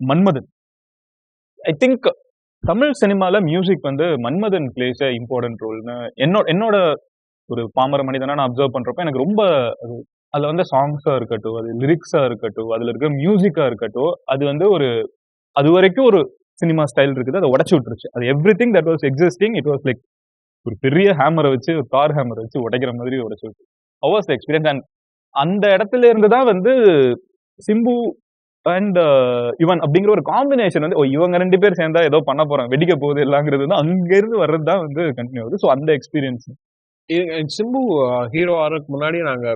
Manmadhan. I think Tamil சினிமால music வந்து Manmadhan place அ important ரோல்னு என்னோட ஒரு பாமர மனிதனா நான் அப்சர்வ் பண்றப்ப எனக்கு ரொம்ப அது அதுல வந்து சாங்ஸா இருக்கட்டும், அது லிரிக்ஸா இருக்கட்டும், அதுல இருக்கிற மியூசிக்கா இருக்கட்டும், அது வந்து ஒரு அதுவரைக்கும் ஒரு சினிமா ஸ்டைல் இருக்குது. அத உடைச்சு விட்டுருச்சு. அது everything that was existing it was like ஒரு பெரிய ஹேமர வச்சு, ஒரு தார் ஹேமர வச்சு உடைக்கிற மாதிரி உடைச்சு விட்டுருச்சு. How was the experience? And அந்த இடத்துல இருந்து தான் வந்து சிம்பு அண்ட் யுவன் அப்படிங்கிற ஒரு காம்பினேஷன் வந்து இவங்க 2 பேர் சேர்ந்தா ஏதோ பண்ண போறாங்க, வெடிக்க போகுது எல்லாங்கிறது வந்து அங்க இருந்து வர்றது தான் வந்து கண்டினியூ ஆகுது. ஸோ அந்த எக்ஸ்பீரியன்ஸ். சிம்பு ஹீரோ ஆறதுக்கு முன்னாடி நாங்க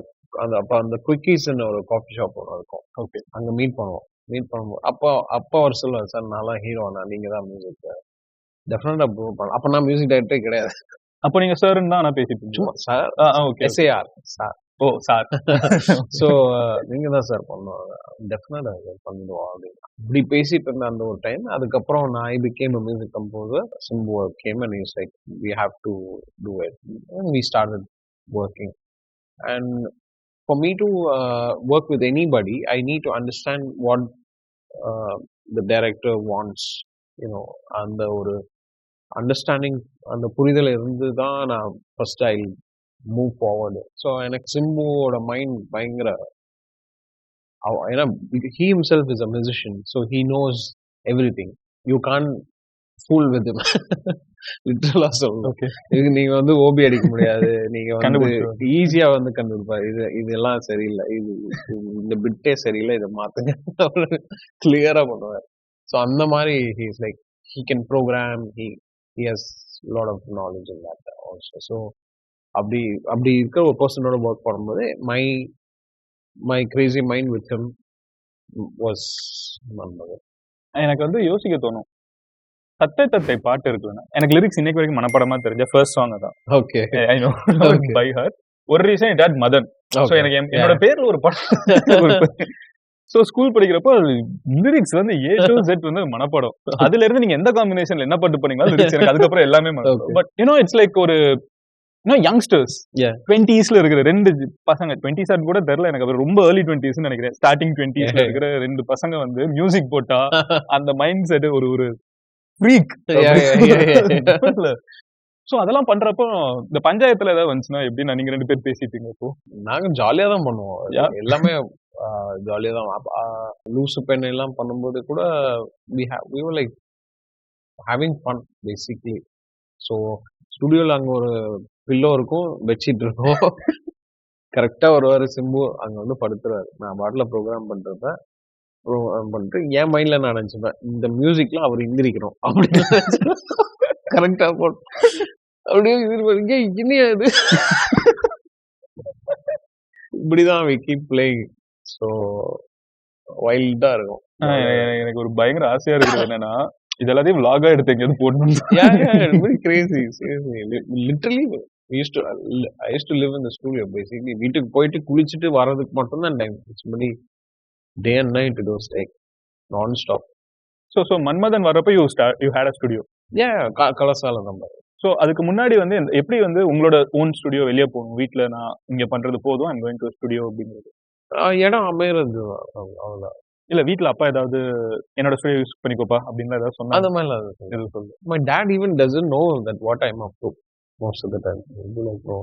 அந்த குயிக்கீஸ்ன்னு ஒரு காஃபி ஷாப் ஒன்று இருக்கும். ஓகே. அங்க மீட் பண்ணும்போது அப்போ அவர் சொல்லுவார், சார் நான்லாம் ஹீரோனா, நீங்க தான் மியூசிக் டெஃபினட்டா ப்ரூவ் பண்ணலாம். அப்ப நான் மியூசிக் டைரக்டரே கிடையாது. அப்போ நீங்க சார்ன்னு தான் நான் பேசிட்டு இருந்தேன். சும்மா சார், ஓகே. S A R sir. ஓ சார். ஸோ நீங்க தான் சார் பண்ணுவாங்க, டெஃபினட்டா பண்ணிடுவோம் அப்படின்னு இப்படி பேசிட்டு இருந்த அந்த ஒரு டைம். அதுக்கப்புறம் நான் I became a music composer. Simbu came and he's like, we have to do it, and we started working. And for me to work with anybody, I need to understand what the director wants, you know. அந்த ஒரு understanding, அந்த புரிதல் இருந்து தான் நான் first I move forward. So எனக்கு சிம்புவோட mind பயங்கர, ஏன்னா he himself is a musician, so he knows everything. You can't fool with him. லிட்டரலா சொல்லுங்க. ஓகே. இதுக்கு நீங்க வந்து ஓபி அடிக்க முடியாது. நீங்க வந்து ஈஸியா வந்து கண்டுபிடிப்பாரு. இதெல்லாம் சரியில்லை, இந்த பிட்டே சரியில்லை, இதை மாத்துங்க, கிளியரா பண்ணுவார். ஸோ அந்த மாதிரி he is like, he can program, he has a lot of knowledge in that also. So அப்படி இருக்கிற ஒரு பர்சனோட ஒர்க் பண்ணும்போது my crazy mind with him was Manmadhan. எனக்கு வந்து யோசிக்க தோணும், தத்தை தத்தை பாட்டு இருக்குன்னா எனக்கு லிரிக்ஸ் இன்னைக்கு வரைக்கும் மனப்படமா தெரிஞ்ச ஃபர்ஸ்ட் சாங் தான். Okay. I know by heart. ஒரு ரீசன் இட் ஹேட் மதன். ஸோ எனக்கு என்னோட பேர்ல ஒரு படம். ஸோ ஸ்கூல் படிக்கிறப்போ லிரிக்ஸ் வந்து ஏ டு Z வந்து மனப்படம். அதுல இருந்து நீங்க எந்த காம்பினேஷன்ல என்ன பாட்டு பண்ணீங்களா லிரிக்ஸ் எனக்கு அதுக்கப்புறம் எல்லாமே மனப்படம். பட் இட்ஸ் லைக் ஒரு யங்ஸ்டர்ஸ் 20s இருக்கிற 2 பசங்க, 20s கூட தெரியல எனக்கு, அப்புறம் ரொம்ப ஏர்லி 20s நினைக்கிறேன், ஸ்டார்டிங் 20s இருக்கிற 2 பசங்க வந்து மியூசிக் போட்டா அந்த மைண்ட் செட் ஒரு ஃப்ரீக். சோ அதெல்லாம் பண்றப்போ இந்த பஞ்சாயத்துல ஏதாவது வந்துச்சுன்னா எப்படி நீங்க 2 பேர் பேசிட்டீங்க? இப்போ நாங்க ஜாலியா தான் பண்ணுவோம், எல்லாமே ஜாலியா தான். லூசு பெண் எல்லாம் பண்ணும்போது கூட we were like having fun basically. So ஸ்டுடியோல அங்க ஒரு பில்லோ இருக்கும், பெட்ஷீட் இருக்கும். கரெக்டா வருவாரு சிம்பு, அங்க வந்து படுத்துருவாரு. நான் பாட்டுல ப்ரோக்ராம் பண்ணிட்டு என் மைண்ட்ல நான் நினைச்சுப்பேன், இந்த மியூசிக்ல அவர் எந்திரிக்கணும் அப்படின்னு கரெக்டா போட்டு அப்படியே இனியா இது இப்படிதான் we keep playing. ஸோ வைல்டா இருக்கும். எனக்கு ஒரு பயங்கர ஆசையா இருக்குது என்னன்னா, இது எல்லாத்தையும் vlog-ஆ எடுத்து எங்கேயாவது போடணும். very crazy, seriously. Literally I used to live in the studio basically. வீட்டுக்கு போயிட்டு குளிச்சுட்டு வர்றதுக்கு மட்டும் தான் time. Day and night it was like non-stop. So Manmadhan வரப்போ you had a studio. கலசால நம்ம. ஸோ அதுக்கு முன்னாடி வந்து எப்படி வந்து உங்களோட ஓன் ஸ்டுடியோ வெளியே போகணும், வீட்டில் நான் இங்க பண்றது போதும், ஐம் கோயிங் டு ஸ்டுடியோ அப்படிங்கிறது இடம் அமைகிறது அவ்வளோதான். இல்ல வீட்ல அப்பா ஏதாவது என்னோட ஸ்டுடியோ யூஸ் பண்ணிக்கோப்பா அப்படின்னு ஏதாவது சொன்னா? அந்த மாதிரிலாம் எதுவும் சொல்லு. My dad even doesn't know that what I'm up to most of the time. He'll be like, no,